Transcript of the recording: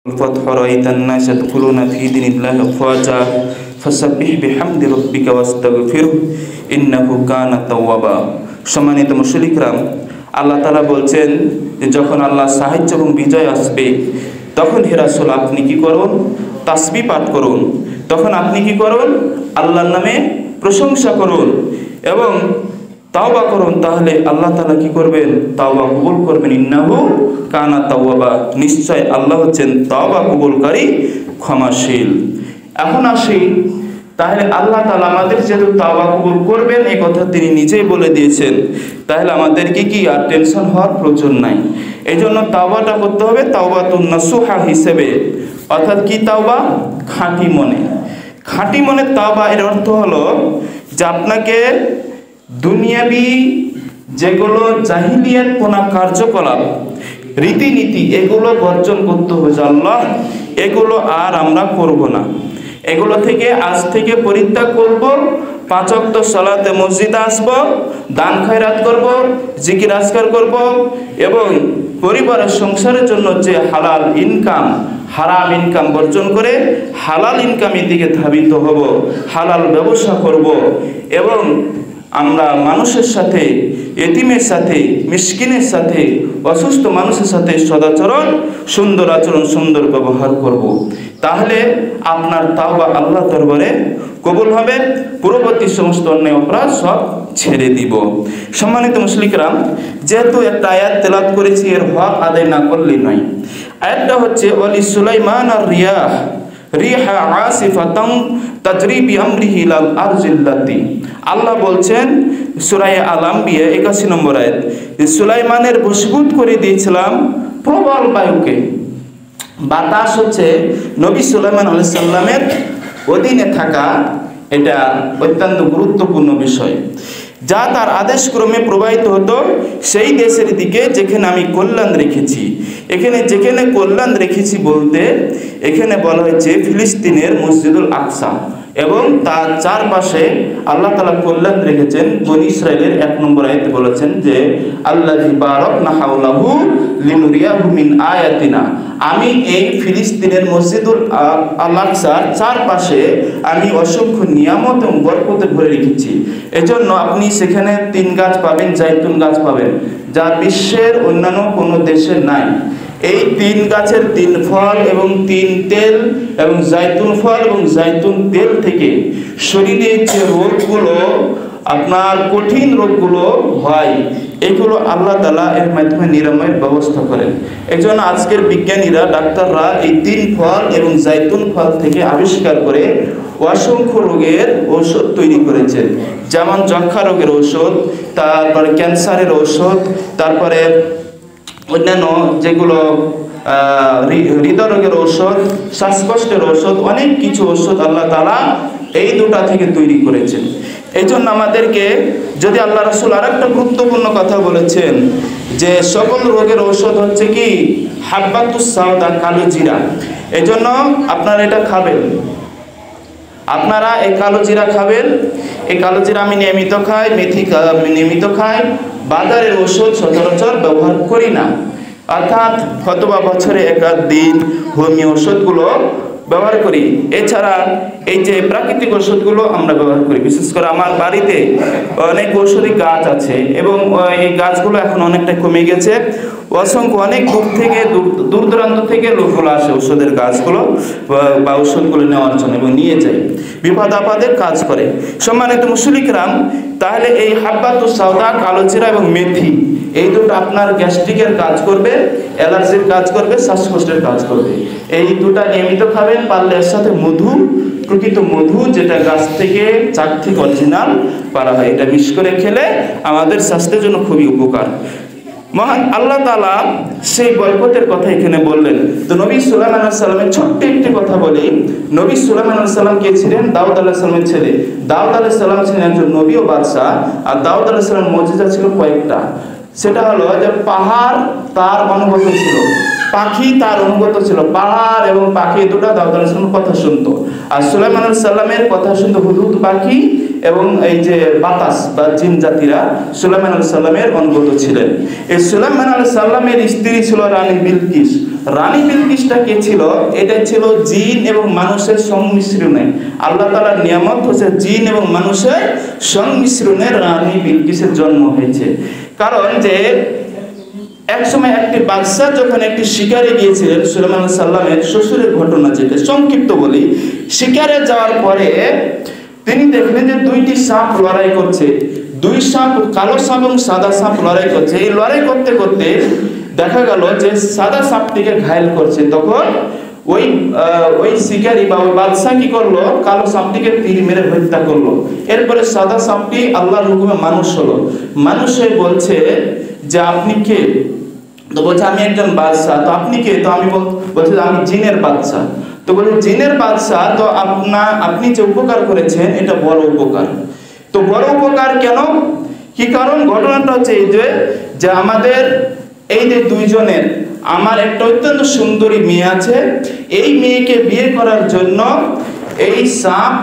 الفتح رأيت الناس يدخلون في دين الله أفواجا فسبح بحمد ربك واستغفره إنه كان توابا। সম্মানিত মুশরিকরাম, আল্লাহ তাআলা বলছেন যে যখন আল্লাহ সাহায্য এবং বিজয় আসবে তখন হে রাসূল আপনি কি করুন? তাসবিহ পাঠ করুন। তখন আপনি কি করুন? আল্লাহর নামে প্রশংসা করুন এবং তাওবা করুন। তাহলে আল্লাহ তাআলা কি করবেন? তাওবা কবুল করবেন। ইন্নাহু কানা তাওয়াবা, নিশ্চয় আল্লাহ হচ্ছেন তাওবা কবুলকারী, ক্ষমাশীল। এখন আসি, তাহলে আল্লাহ তাআলা আমাদের যেহেতু তাওবা কবুল করবেন এই কথা তিনি নিজেই বলে দিয়েছেন, তাহলে আমাদেরকে কি আর টেনশন হওয়ার প্রয়োজন নাই। এই জন্য তাওবাটা করতে হবে তাওবাতুন নাসুহা হিসেবে, অর্থাৎ কি তাওবা? খাঁটি মনে। খাঁটি মনে তাওবা এর অর্থ হলো যে আপনাকে দুনিয়াবি যেগুলো জাহিলিয়াতপনা কার্যকলাপ, রীতিনীতি, এগুলো বর্জন করতে হবে। আল্লাহ এগুলো আর আমরা করব না, এগুলো থেকে আজ থেকে পরিত্যাগ করব। 5 ওয়াক্ত সালাতে মসজিদে আসব, দান খয়রাত করব, জিকির আজকার করব এবং পরিবারের সংসারের জন্য যে হালাল ইনকাম, হারাম ইনকাম বর্জন করে হালাল ইনকামের দিকে ধাবিত হব, হালাল ব্যবসা করব এবং আমরা মানুষের সাথে, এতিমের সাথে, মিসকিনের সাথে, অসুস্থ মানুষের সাথে সদাচরণ, সুন্দর আচরণ, সুন্দর ব্যবহার করব। তাহলে আপনার তাওবা আল্লাহ দরবারে কবুল হবে, পূর্ববর্তী সমস্ত অন্যায় অপরাধ সব ছেড়ে দিব। সম্মানিত মুশরিকরাম, যেহেতু একটা আয়াত তেলাওয়াত করেছি, এর হক আদায় না করলেই নয়। আয়াতটা হচ্ছে ওয়ালি সুলাইমান আর রিয়াহ রিহা আসিফাতাম তাজরি বিআমরিহি ইলাল আরজিল্লাতি। আল্লাহ বলছেন সূরা আল-আম্বিয়া 81 নম্বর আয়াত, সুলাইমানের বশীভূত করে দিয়েছিলাম প্রবল বায়ুকে। বাতাস হচ্ছে নবী সুলাইমান আলাইহিস সালামের অধীনে থাকা, এটা অত্যন্ত গুরুত্বপূর্ণ বিষয়, যা তার আদেশ ক্রমে প্রবাহিত হতো সেই দেশের দিকে যেখানে আমি কল্যাণ রেখেছি। এখানে যেখানে কল্যাণ রেখেছি বলতে এখানে বলা হয়েছে ফিলিস্তিনের মসজিদুল আকসা এবং তার চারপাশে আল্লাহ তাআলা কল্যাণ রেখেছেন। বনী ইসরাইলের 1 নম্বর আয়াতে বলেছেন যে আল্লাযী বারাকনা হাওলাহু লিনুরিয়াহু মিন আয়াতিনা, আমি এই ফিলিস্তিনের মসজিদুল আকসার চারপাশে আমি অসংখ্য নিয়ামত এবং বরকতে ভরে রেখেছি। এজন্য আপনি সেখানে 3 গাছ পাবেন, জাইতুন গাছ পাবেন, যা বিশ্বের অন্যান্য কোনো দেশে নাই। এই 3 গাছের 3 ফল এবং 3 তেল এবং জাইতুন ফল এবং জাইতুন তেল থেকে শরীরের যে রোগগুলো, আপনার কঠিন রোগগুলো হয়, এগুলো আল্লাহ তাআলা এর মাধ্যমে নিরাময়ের ব্যবস্থা করেন। এই জন্য আজকের বিজ্ঞানীরা, ডাক্তাররা এই 3 ফল এবং জাইতুন ফল থেকে আবিষ্কার করে অসংখ্য রোগের ঔষধ তৈরি করেছেন, যেমন যক্ষা রোগের ঔষধ, তারপরে ক্যান্সারের ঔষধ, তারপরে অন্যান্য যেগুলো হৃদয় রোগের ঔষধ, শ্বাসকষ্টের ঔষধ, অনেক কিছু ঔষধ আল্লাহ তাআলা এই 2টা থেকে তৈরি করেছেন। এই জন্য আমাদেরকে, যদি আল্লাহ রাসূল আরেকটা গুরুত্বপূর্ণ কথা বলেছেন যে সকল রোগের ঔষধ হচ্ছে কি হাব্বাতুস সাওদা, কালো জিরা। এই জন্য আপনারা এটা খাবেন, আপনারা এই কালো জিরা খাবেন। এই কালো জিরা আমি নিয়মিত খাই, মেথি নিয়মিত খাই, বাজারের ওষুধ সচরাচর ব্যবহার করি না, অর্থাৎ হয়তোবা বছরে 1-8 দিন হোমিও ওষুধগুলো ব্যবহার করি। এছাড়া এই যে প্রাকৃতিক ওষুধগুলো আমরা ব্যবহার করি। বিশেষ করে আমার বাড়িতে অনেক ঔষধি গাছ আছে এবং এই গাছগুলো এখন অনেকটা কমে গেছে। অসংখ্য অনেক দূর দূরান্ত থেকে লোকগুলো আসে ওষুধের গাছগুলো বা ওষুধগুলো নেওয়ার জন্য এবং নিয়ে যায়, বিপদ আপদের কাজ করে। সম্মানিত মুশরিকরাম, তাহলে এই হাব্বাতুস সাওদা, কালো জিরা এবং মেথি, এই 2টা আপনার গ্যাস্ট্রিকের কাজ করবে, অ্যালার্জির কাজ করবে, শ্বাসকষ্টের কাজ করবে। এই 2টা নিয়মিত খাবেন। পারলে এর সাথে মধু, প্রকৃত মধু যেটা গাছ থেকে, চাক থেকে অরিজিনাল পারা হয়, এটা মিক্স করে খেলে আমাদের স্বাস্থ্যের জন্য খুবই উপকার। মহান আল্লাহ তাআলা সেই বরকতের কথা এখানে বললেন। তো নবী সুলাইমান আলাইহিস সালামের ছোট্ট একটি কথা বলি। নবী সুলাইমান আলাইহিস সালাম কে ছিলেন? দাউদ আলাইহিস সালামের ছেলে। দাউদ আলাইহিস সালাম ছিলেন একজন নবী ও বাদশা। আর দাউদ আলাইহিস সালামের মুজিজা ছিল কয়েকটা। সেটা হলো যে পাহাড় তার অনুগত ছিল, পাখি তার অনুগত ছিল। পাহাড় এবং পাখি 2টা দাউদ আলাইহিস সালামের কথা শুনতো। আর সুলাইমান আলাইহিস সালামের কথা শুনতো হুদহুদ পাখি এবং এই যে বাতাস বা জিন জাতিরা সুলাইমান আলাইহিস সালামের অনুগত ছিলেন। এই সুলাইমান আলাইহিস সালামের স্ত্রী ছিল রানী বিলকিস। রানী বিলকিসটা কে ছিল? এটা ছিল জিন এবং মানুষের সংমিশ্রণে। আল্লাহ তাআলার নিয়ামত হচ্ছে জিন এবং মানুষের সংমিশ্রণে রানী বিলকিসের জন্ম হয়েছে। কারণ যে এক সময় একটি বাদশা যখন একটি শিকারে গিয়েছিলেন, সুলাইমান আলাইহিস সালামের শ্বশুরের ঘটনা, যেটা সংক্ষিপ্ত বলি। শিকারে যাওয়ার পরে তিনি দেখলেন যে দুইটি সাপ লড়াই করছে। দুই সাপ, কালো সাপ এবং সাদা সাপ লড়াই করছে। এই লড়াই করতে করতে দেখা গেল যে সাদা সাপটিকে ঘায়েল করছে। তখন ওই শিকারী বা ওই বাদশা কি করলো? কালো সাপটিকে তীর মেরে হত্যা করলো। এরপরে সাদা সাপটি আল্লাহর হুকুমে মানুষ হলো। মানুষ হয়ে বলছে যে আপনি কে? তো বলছে আমি একজন বাদশা। তো আপনি কে? তো আমি বলছে আমি জিনের বাদশা। তো বলছে জিনের বাদশা, তো আপনি যে উপকার করেছেন এটা বড় উপকার। তো বড় উপকার কেন? কি কারণ? ঘটনাটা হচ্ছে এই যে আমাদের এই যে দুইজনের, আমার একটা অত্যন্ত সুন্দরী মেয়ে আছে। এই মেয়েকে বিয়ে করার জন্য এই সাপ